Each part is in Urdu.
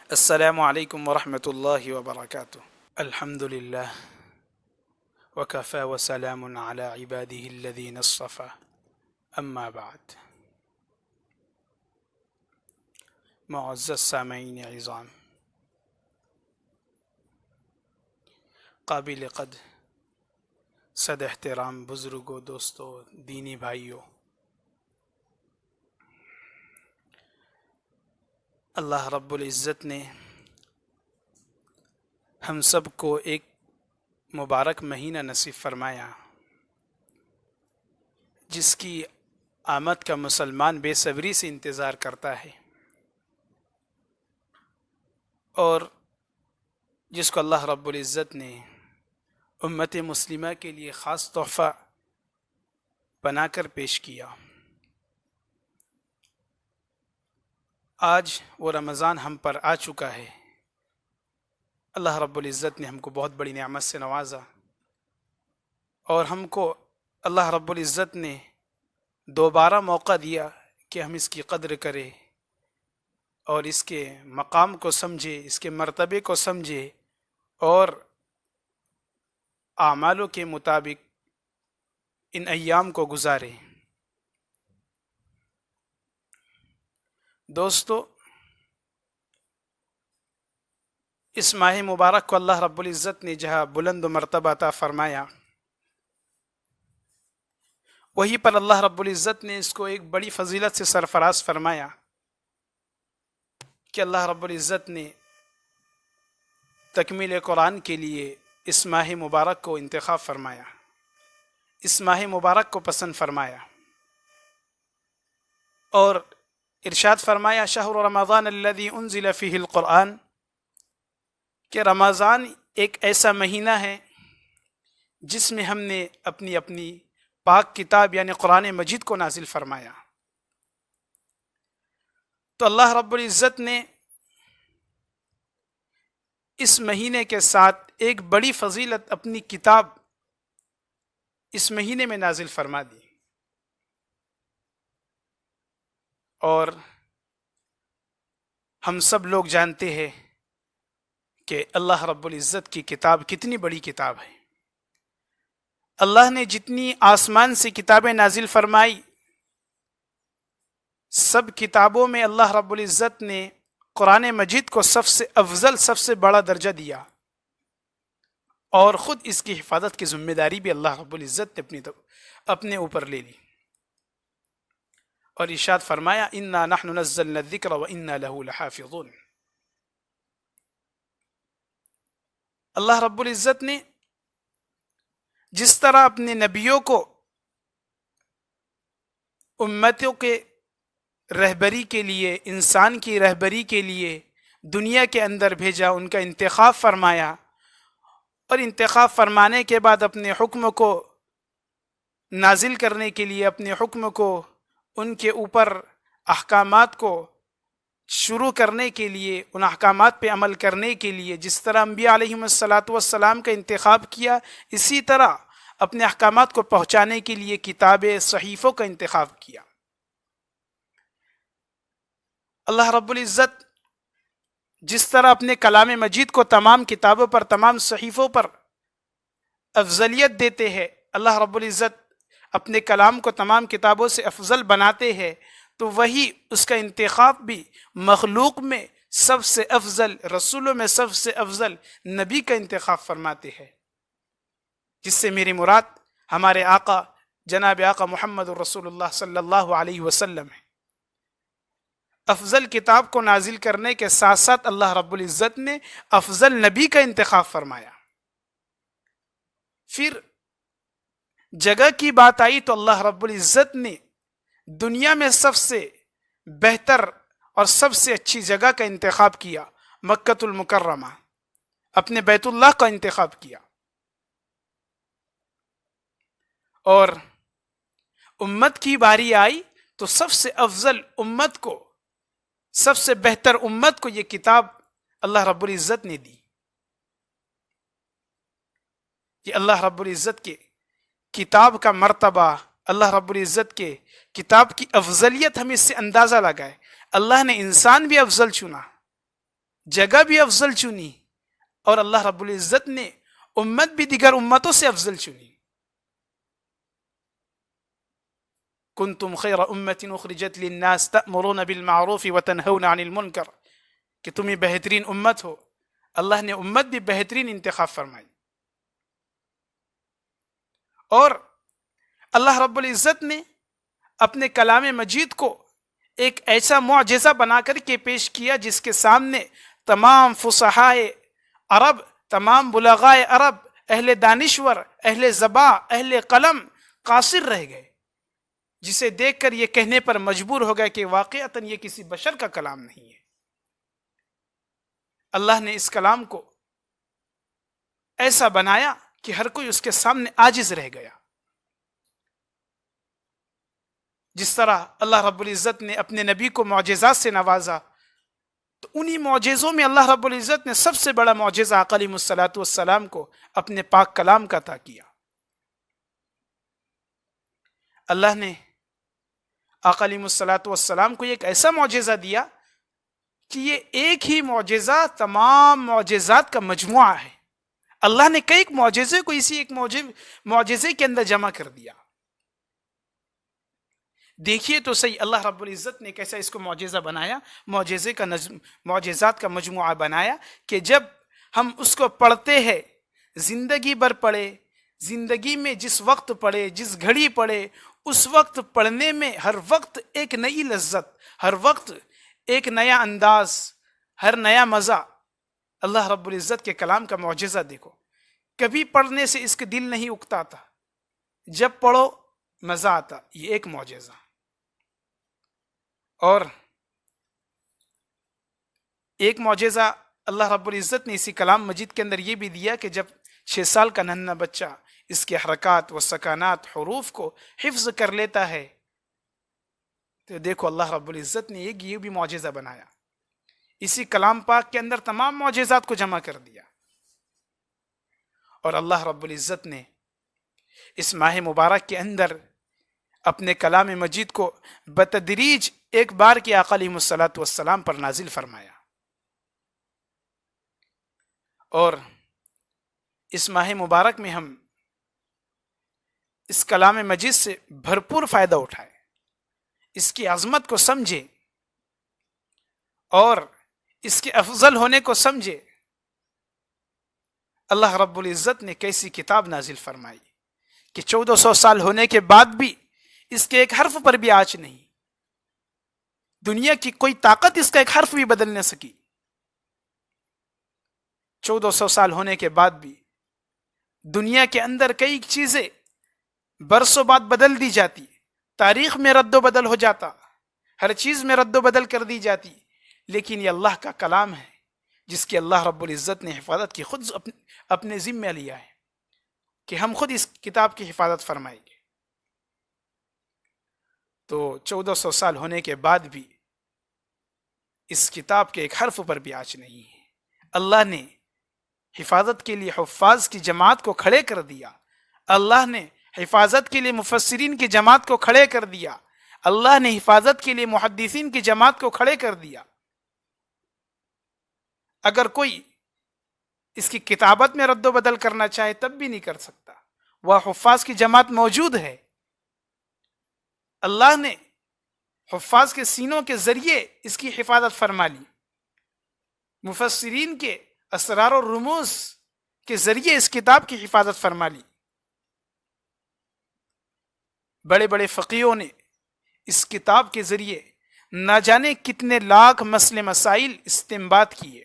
السلام علیکم ورحمۃ اللہ وبرکاتہ۔ الحمد للہ وکفى وسلام علی عباده الذین اصطفى اما بعد۔ معزز سامعین عظام، قابل قدر صد احترام بزرگوں، دوستوں، دینی بھائیوں، اللہ رب العزت نے ہم سب کو ایک مبارک مہینہ نصیب فرمایا جس کی آمد کا مسلمان بے صبری سے انتظار کرتا ہے، اور جس کو اللہ رب العزت نے امت مسلمہ کے لیے خاص تحفہ بنا کر پیش کیا۔ آج وہ رمضان ہم پر آ چکا ہے۔ اللہ رب العزت نے ہم کو بہت بڑی نعمت سے نوازا، اور ہم کو اللہ رب العزت نے دوبارہ موقع دیا کہ ہم اس کی قدر کریں اور اس کے مقام کو سمجھے، اس کے مرتبے کو سمجھے، اور اعمالوں کے مطابق ان ایام کو گزارے۔ دوستو، اس ماہ مبارک کو اللہ رب العزت نے جہاں بلند و مرتبہ عطا فرمایا، وہیں پر اللہ رب العزت نے اس کو ایک بڑی فضیلت سے سرفراز فرمایا کہ اللہ رب العزت نے تکمیل قرآن کے لیے اس ماہ مبارک کو انتخاب فرمایا، اس ماہ مبارک کو پسند فرمایا، اور ارشاد فرمایا شہر رمضان الذی انزل فیہ القرآن، کہ رمضان ایک ایسا مہینہ ہے جس میں ہم نے اپنی پاک کتاب یعنی قرآن مجید کو نازل فرمایا۔ تو اللہ رب العزت نے اس مہینے کے ساتھ ایک بڑی فضیلت اپنی کتاب اس مہینے میں نازل فرما دی، اور ہم سب لوگ جانتے ہیں کہ اللہ رب العزت کی کتاب کتنی بڑی کتاب ہے۔ اللہ نے جتنی آسمان سے کتابیں نازل فرمائی، سب کتابوں میں اللہ رب العزت نے قرآن مجید کو سب سے افضل، سب سے بڑا درجہ دیا، اور خود اس کی حفاظت کی ذمہ داری بھی اللہ رب العزت نے اپنے اوپر لے لی، اور ارشاد فرمایا انا نحن نزلنا الذکر وانا له لحافظون۔ اللہ رب العزت نے جس طرح اپنے نبیوں کو امتوں کے رہبری کے لیے، انسان کی رہبری کے لیے دنیا کے اندر بھیجا، ان کا انتخاب فرمایا، اور انتخاب فرمانے کے بعد اپنے حکم کو نازل کرنے کے لیے، اپنے حکم کو، ان کے اوپر احکامات کو شروع کرنے کے لیے، ان احکامات پہ عمل کرنے کے لیے جس طرح انبیاء علیہم السلام کا انتخاب کیا، اسی طرح اپنے احکامات کو پہنچانے کے لیے کتابیں، صحیفوں کا انتخاب کیا۔ اللہ رب العزت جس طرح اپنے کلام مجید کو تمام کتابوں پر، تمام صحیفوں پر افضلیت دیتے ہیں، اللہ رب العزت اپنے کلام کو تمام کتابوں سے افضل بناتے ہیں، تو وہی اس کا انتخاب بھی مخلوق میں سب سے افضل، رسولوں میں سب سے افضل نبی کا انتخاب فرماتے ہیں، جس سے میری مراد ہمارے آقا جناب آقا محمد رسول اللہ صلی اللہ علیہ وسلم ہے۔ افضل کتاب کو نازل کرنے کے ساتھ ساتھ اللہ رب العزت نے افضل نبی کا انتخاب فرمایا۔ پھر جگہ کی بات آئی تو اللہ رب العزت نے دنیا میں سب سے بہتر اور سب سے اچھی جگہ کا انتخاب کیا، مکۃ المکرمہ، اپنے بیت اللہ کا انتخاب کیا، اور امت کی باری آئی تو سب سے افضل امت کو، سب سے بہتر امت کو یہ کتاب اللہ رب العزت نے دی۔ یہ اللہ رب العزت کے کتاب کا مرتبہ، اللہ رب العزت کے کتاب کی افضلیت ہم اس سے اندازہ لگائے۔ اللہ نے انسان بھی افضل چنا، جگہ بھی افضل چنی، اور اللہ رب العزت نے امت بھی دیگر امتوں سے افضل چنی. کنتم خیر امت اخرجت للناس تأمرون بالمعروف وتنہون عن المنکر، کہ تم ہی بہترین امت ہو. اللہ نے امت بھی بہترین انتخاب فرمائی. اور اللہ رب العزت نے اپنے کلام مجید کو ایک ایسا معجزہ بنا کر کے پیش کیا جس کے سامنے تمام فصحائے عرب، تمام بلغائے عرب، اہل دانشور، اہل زباں، اہل قلم قاصر رہ گئے، جسے دیکھ کر یہ کہنے پر مجبور ہو گئے کہ واقعتاً یہ کسی بشر کا کلام نہیں ہے. اللہ نے اس کلام کو ایسا بنایا کہ ہر کوئی اس کے سامنے عاجز رہ گیا. جس طرح اللہ رب العزت نے اپنے نبی کو معجزات سے نوازا، تو انہی معجزوں میں اللہ رب العزت نے سب سے بڑا معجزہ آقا علیہ الصلوۃ والسلام کو اپنے پاک کلام کا عطا کیا. اللہ نے آقا علیہ الصلوۃ والسلام کو ایک ایسا معجزہ دیا کہ یہ ایک ہی معجزہ تمام معجزات کا مجموعہ ہے. اللہ نے کئی معجزے کو اسی ایک معجزے کے اندر جمع کر دیا. دیکھیے تو صحیح اللہ رب العزت نے کیسا اس کو معجزہ بنایا، معجزات کا مجموعہ بنایا کہ جب ہم اس کو پڑھتے ہیں، زندگی بھر پڑھے، زندگی میں جس وقت پڑھے، جس گھڑی پڑھے، اس وقت پڑھنے میں ہر وقت ایک نئی لذت، ہر وقت ایک نیا انداز، ہر نیا مزہ. اللہ رب العزت کے کلام کا معجزہ دیکھو، کبھی پڑھنے سے اس کے دل نہیں اکتا تھا، جب پڑھو مزہ آتا. یہ ایک معجزہ. اور ایک معجزہ اللہ رب العزت نے اسی کلام مجید کے اندر یہ بھی دیا کہ جب 6 سال کا ننھا بچہ اس کے حرکات و سکانات، حروف کو حفظ کر لیتا ہے، تو دیکھو اللہ رب العزت نے یہ بھی معجزہ بنایا. اسی کلام پاک کے اندر تمام معجزات کو جمع کر دیا. اور اللہ رب العزت نے اس ماہ مبارک کے اندر اپنے کلام مجید کو بتدریج ایک بار کی آقا علیہ الصلوۃ والسلام پر نازل فرمایا. اور اس ماہ مبارک میں ہم اس کلام مجید سے بھرپور فائدہ اٹھائے، اس کی عظمت کو سمجھے اور اس کے افضل ہونے کو سمجھے. اللہ رب العزت نے کیسی کتاب نازل فرمائی کہ 1400 سال ہونے کے بعد بھی اس کے ایک حرف پر بھی آنچ نہیں. دنیا کی کوئی طاقت اس کا ایک حرف بھی بدل نہ سکی. 1400 سال ہونے کے بعد بھی دنیا کے اندر کئی چیزیں برسوں بعد بدل دی جاتی، تاریخ میں رد و بدل ہو جاتا، ہر چیز میں رد و بدل کر دی جاتی، لیکن یہ اللہ کا کلام ہے جس کی اللہ رب العزت نے حفاظت کی خود اپنے ذمہ لیا ہے کہ ہم خود اس کتاب کی حفاظت فرمائیں گے. تو 1400 سال ہونے کے بعد بھی اس کتاب کے ایک حرف پر بھی آنچ نہیں ہے. اللہ نے حفاظت کے لیے حفاظ کی جماعت کو کھڑے کر دیا. اللہ نے حفاظت کے لیے مفسرین کی جماعت کو کھڑے کر دیا. اللہ نے حفاظت کے لیے محدثین کی جماعت کو کھڑے کر دیا. اگر کوئی اس کی کتابت میں رد و بدل کرنا چاہے تب بھی نہیں کر سکتا، وہ حفاظ کی جماعت موجود ہے. اللہ نے حفاظ کے سینوں کے ذریعے اس کی حفاظت فرما لی، مفسرین کے اسرار و رموز کے ذریعے اس کتاب کی حفاظت فرما لی. بڑے بڑے فقیہوں نے اس کتاب کے ذریعے نہ جانے کتنے لاکھ مسئلے مسائل استنباط کیے.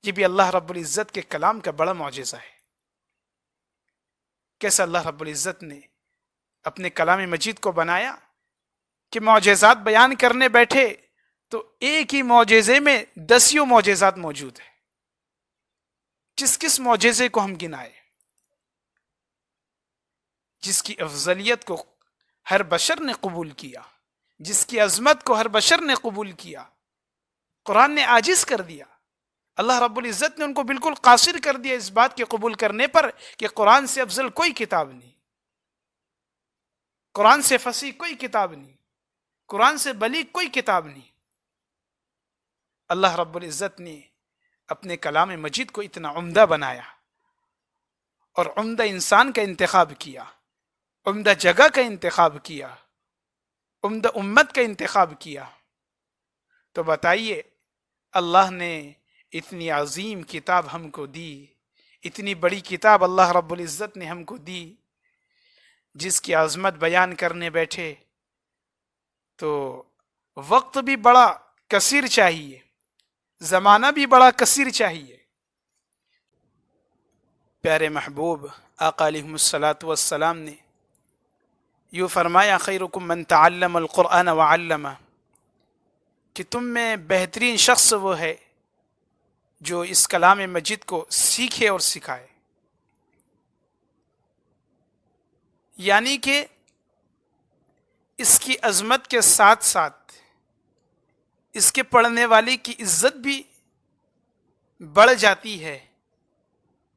یہ بھی اللہ رب العزت کے کلام کا بڑا معجزہ ہے. کیسا اللہ رب العزت نے اپنے کلام مجید کو بنایا کہ معجزات بیان کرنے بیٹھے تو ایک ہی معجزے میں 10 معجزات موجود ہیں. کس معجزے کو ہم گنائے؟ جس کی افضلیت کو ہر بشر نے قبول کیا، جس کی عظمت کو ہر بشر نے قبول کیا، قرآن نے عاجز کر دیا. اللہ رب العزت نے ان کو بالکل قاصر کر دیا اس بات کے قبول کرنے پر کہ قرآن سے افضل کوئی کتاب نہیں، قرآن سے فصیح کوئی کتاب نہیں، قرآن سے بلیغ کوئی کتاب نہیں. اللہ رب العزت نے اپنے کلام مجید کو اتنا عمدہ بنایا اور عمدہ انسان کا انتخاب کیا، عمدہ جگہ کا انتخاب کیا، عمدہ امت کا انتخاب کیا، تو بتائیے اللہ نے اتنی عظیم کتاب ہم کو دی، اتنی بڑی کتاب اللہ رب العزت نے ہم کو دی، جس کی عظمت بیان کرنے بیٹھے تو وقت بھی بڑا کثیر چاہیے، زمانہ بھی بڑا کثیر چاہیے۔ پیارے محبوب آقا علیہ الصلاۃ والسلام نے یوں فرمایا، خیرکم من تعلم القرآن وعلمہ، کہ تم میں بہترین شخص وہ ہے جو اس کلام مجید کو سیکھے اور سکھائے۔ یعنی کہ اس کی عظمت کے ساتھ ساتھ اس کے پڑھنے والے کی عزت بھی بڑھ جاتی ہے،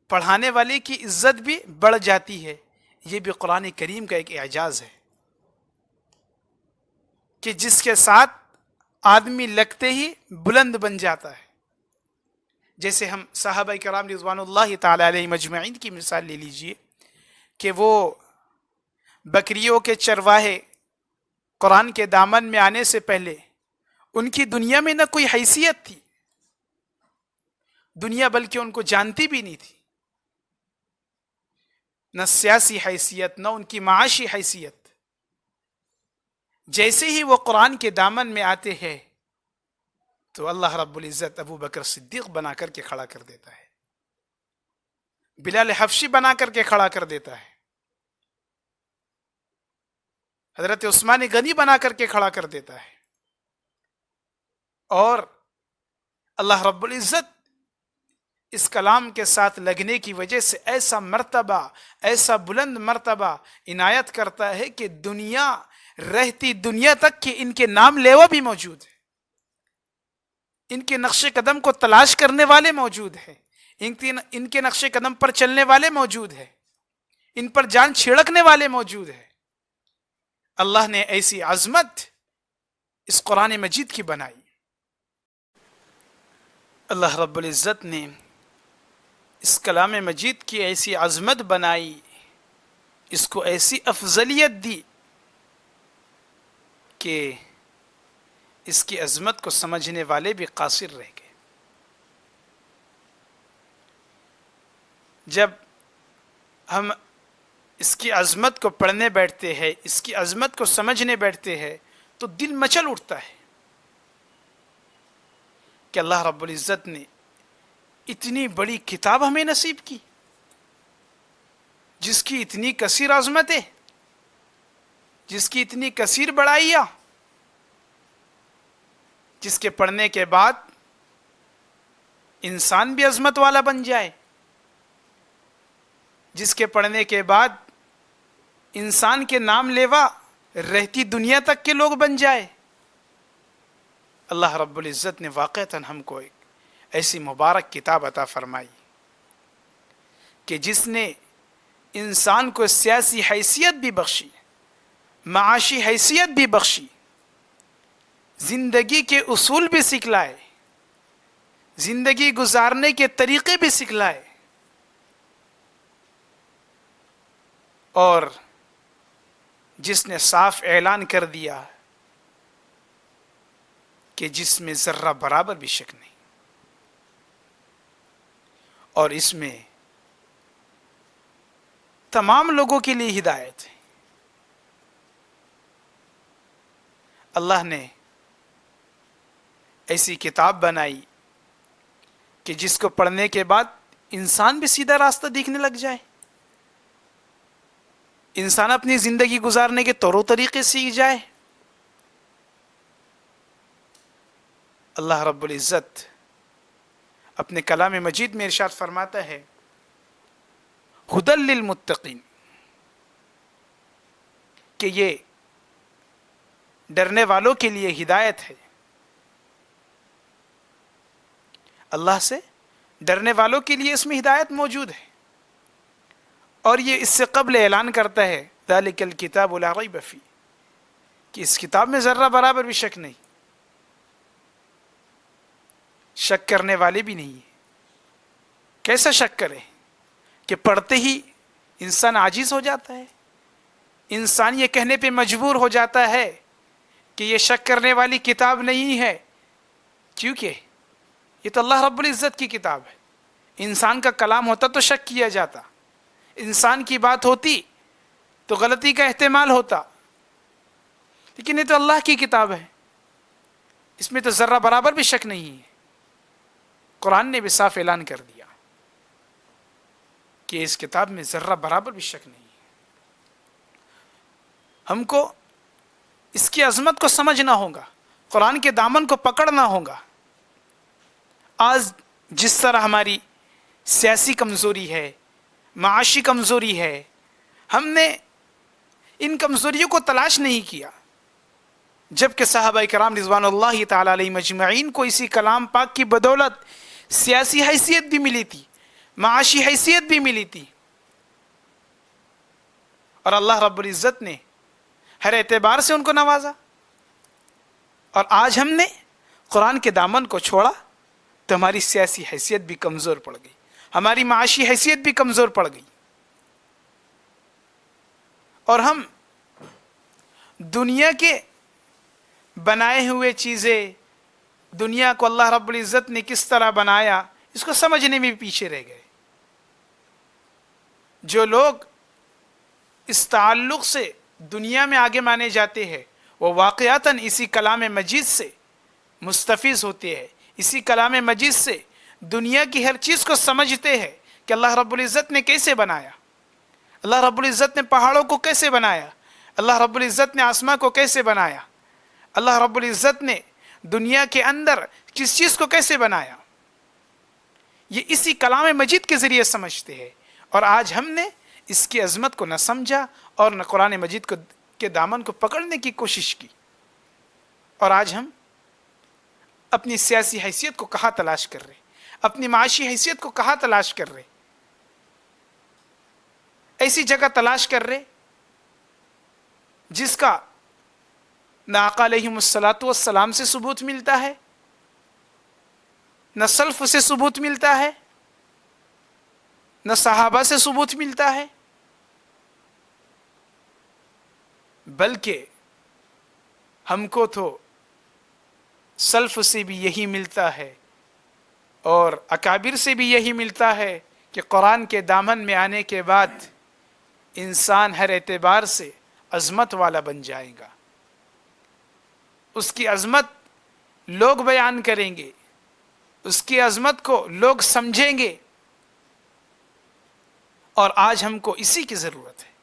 پڑھانے والے کی عزت بھی بڑھ جاتی ہے۔ یہ بھی قرآن کریم کا ایک اعجاز ہے کہ جس کے ساتھ آدمی لگتے ہی بلند بن جاتا ہے۔ جیسے ہم صحابہ کرام رضوان اللہ تعالی علیہ مجمعین کی مثال لے لیجئے کہ وہ بکریوں کے چرواہے قرآن کے دامن میں آنے سے پہلے ان کی دنیا میں نہ کوئی حیثیت تھی، دنیا بلکہ ان کو جانتی بھی نہیں تھی، نہ سیاسی حیثیت نہ ان کی معاشی حیثیت۔ جیسے ہی وہ قرآن کے دامن میں آتے ہیں تو اللہ رب العزت ابو بکر صدیق بنا کر کے کھڑا کر دیتا ہے، بلال حبشی بنا کر کے کھڑا کر دیتا ہے، حضرت عثمان غنی بنا کر کے کھڑا کر دیتا ہے، اور اللہ رب العزت اس کلام کے ساتھ لگنے کی وجہ سے ایسا مرتبہ، ایسا بلند مرتبہ عنایت کرتا ہے کہ دنیا رہتی دنیا تک کہ ان کے نام لیوا بھی موجود ہے، ان کے نقش قدم کو تلاش کرنے والے موجود ہیں، ان کے نقش قدم پر چلنے والے موجود ہیں، ان پر جان چھڑکنے والے موجود ہیں۔ اللہ نے ایسی عظمت اس قرآن مجید کی بنائی۔ اللہ رب العزت نے اس کلام مجید کی ایسی عظمت بنائی، اس کو ایسی افضلیت دی کہ اس کی عظمت کو سمجھنے والے بھی قاصر رہ گئے۔ جب ہم اس کی عظمت کو پڑھنے بیٹھتے ہیں، اس کی عظمت کو سمجھنے بیٹھتے ہیں تو دل مچل اٹھتا ہے کہ اللہ رب العزت نے اتنی بڑی کتاب ہمیں نصیب کی، جس کی اتنی کثیر عظمتیں، جس کی اتنی کثیر بڑائیاں، جس کے پڑھنے کے بعد انسان بھی عظمت والا بن جائے، جس کے پڑھنے کے بعد انسان کے نام لیوا رہتی دنیا تک کے لوگ بن جائے۔ اللہ رب العزت نے واقعتاً ہم کو ایک ایسی مبارک کتاب عطا فرمائی کہ جس نے انسان کو سیاسی حیثیت بھی بخشی، معاشی حیثیت بھی بخشی، زندگی کے اصول بھی سکھلائے، زندگی گزارنے کے طریقے بھی سکھلائے، اور جس نے صاف اعلان کر دیا کہ جس میں ذرہ برابر بھی شک نہیں، اور اس میں تمام لوگوں کے لیے ہدایت ہے۔ اللہ نے ایسی کتاب بنائی کہ جس کو پڑھنے کے بعد انسان بھی سیدھا راستہ دیکھنے لگ جائے، انسان اپنی زندگی گزارنے کے طور و طریقے سیکھ جائے۔ اللہ رب العزت اپنے کلام مجید میں ارشاد فرماتا ہے، ھدی للمتقین، کہ یہ ڈرنے والوں کے لیے ہدایت ہے، اللہ سے ڈرنے والوں کے لیے اس میں ہدایت موجود ہے، اور یہ اس سے قبل اعلان کرتا ہے ذالک الکتاب لا ریب فیہ، کہ اس کتاب میں ذرہ برابر بھی شک نہیں، شک کرنے والے بھی نہیں ہیں۔ کیسا شک کرے کہ پڑھتے ہی انسان عاجز ہو جاتا ہے، انسان یہ کہنے پہ مجبور ہو جاتا ہے کہ یہ شک کرنے والی کتاب نہیں ہے، کیونکہ یہ تو اللہ رب العزت کی کتاب ہے۔ انسان کا کلام ہوتا تو شک کیا جاتا، انسان کی بات ہوتی تو غلطی کا احتمال ہوتا، لیکن یہ تو اللہ کی کتاب ہے، اس میں تو ذرہ برابر بھی شک نہیں ہے۔ قرآن نے بھی صاف اعلان کر دیا کہ اس کتاب میں ذرہ برابر بھی شک نہیں ہے۔ ہم کو اس کی عظمت کو سمجھنا ہوگا، قرآن کے دامن کو پکڑنا ہوگا۔ آج جس طرح ہماری سیاسی کمزوری ہے، معاشی کمزوری ہے، ہم نے ان کمزوریوں کو تلاش نہیں کیا، جبکہ صحابہ کرام رضوان اللہ تعالی علیہ مجمعین کو اسی کلام پاک کی بدولت سیاسی حیثیت بھی ملی تھی، معاشی حیثیت بھی ملی تھی، اور اللہ رب العزت نے ہر اعتبار سے ان کو نوازا۔ اور آج ہم نے قرآن کے دامن کو چھوڑا تو ہماری سیاسی حیثیت بھی کمزور پڑ گئی، ہماری معاشی حیثیت بھی کمزور پڑ گئی، اور ہم دنیا کے بنائے ہوئے چیزیں، دنیا کو اللہ رب العزت نے کس طرح بنایا اس کو سمجھنے میں بھی پیچھے رہ گئے۔ جو لوگ اس تعلق سے دنیا میں آگے مانے جاتے ہیں وہ واقعتاً اسی کلام مجید سے مستفیض ہوتے ہیں، اسی کلام مجید سے دنیا کی ہر چیز کو سمجھتے ہیں کہ اللہ رب العزت نے کیسے بنایا، اللہ رب العزت نے پہاڑوں کو کیسے بنایا، اللہ رب العزت نے آسمان کو کیسے بنایا، اللہ رب العزت نے دنیا کے اندر کس چیز کو کیسے بنایا، یہ اسی کلام مجید کے ذریعے سمجھتے ہیں۔ اور آج ہم نے اس کی عظمت کو نہ سمجھا اور نہ قرآن مجید کے دامن کو پکڑنے کی کوشش کی، اور آج ہم اپنی سیاسی حیثیت کو کہاں تلاش کر رہے، اپنی معاشی حیثیت کو کہاں تلاش کر رہے، ایسی جگہ تلاش کر رہے جس کا نہ آقا علیہم الصلاۃ والسلام سے ثبوت ملتا ہے، نہ سلف سے ثبوت ملتا ہے، نہ صحابہ سے ثبوت ملتا ہے، بلکہ ہم کو تو سلف سے بھی یہی ملتا ہے اور اکابر سے بھی یہی ملتا ہے کہ قرآن کے دامن میں آنے کے بعد انسان ہر اعتبار سے عظمت والا بن جائے گا، اس کی عظمت لوگ بیان کریں گے، اس کی عظمت کو لوگ سمجھیں گے، اور آج ہم کو اسی کی ضرورت ہے۔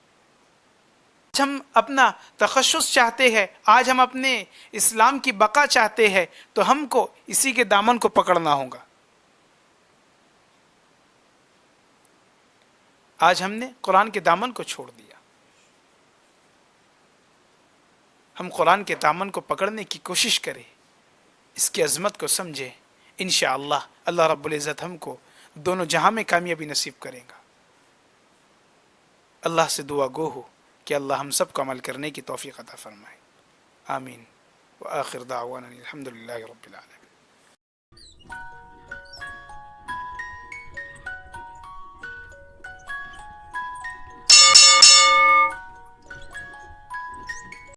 آج ہم اپنا تخصص چاہتے ہیں، آج ہم اپنے اسلام کی بقا چاہتے ہیں، تو ہم کو اسی کے دامن کو پکڑنا ہوگا۔ آج ہم نے قرآن کے دامن کو چھوڑ دیا، ہم قرآن کے دامن کو پکڑنے کی کوشش کریں، اس کی عظمت کو سمجھیں، انشاءاللہ اللہ رب العزت ہم کو دونوں جہاں میں کامیابی نصیب کرے گا۔ اللہ سے دعا گو ہو کہ اللہ ہم سب کو عمل کرنے کی توفیق عطا فرمائے، آمین۔ وآخر دعوانا الحمدللہ رب العالمین۔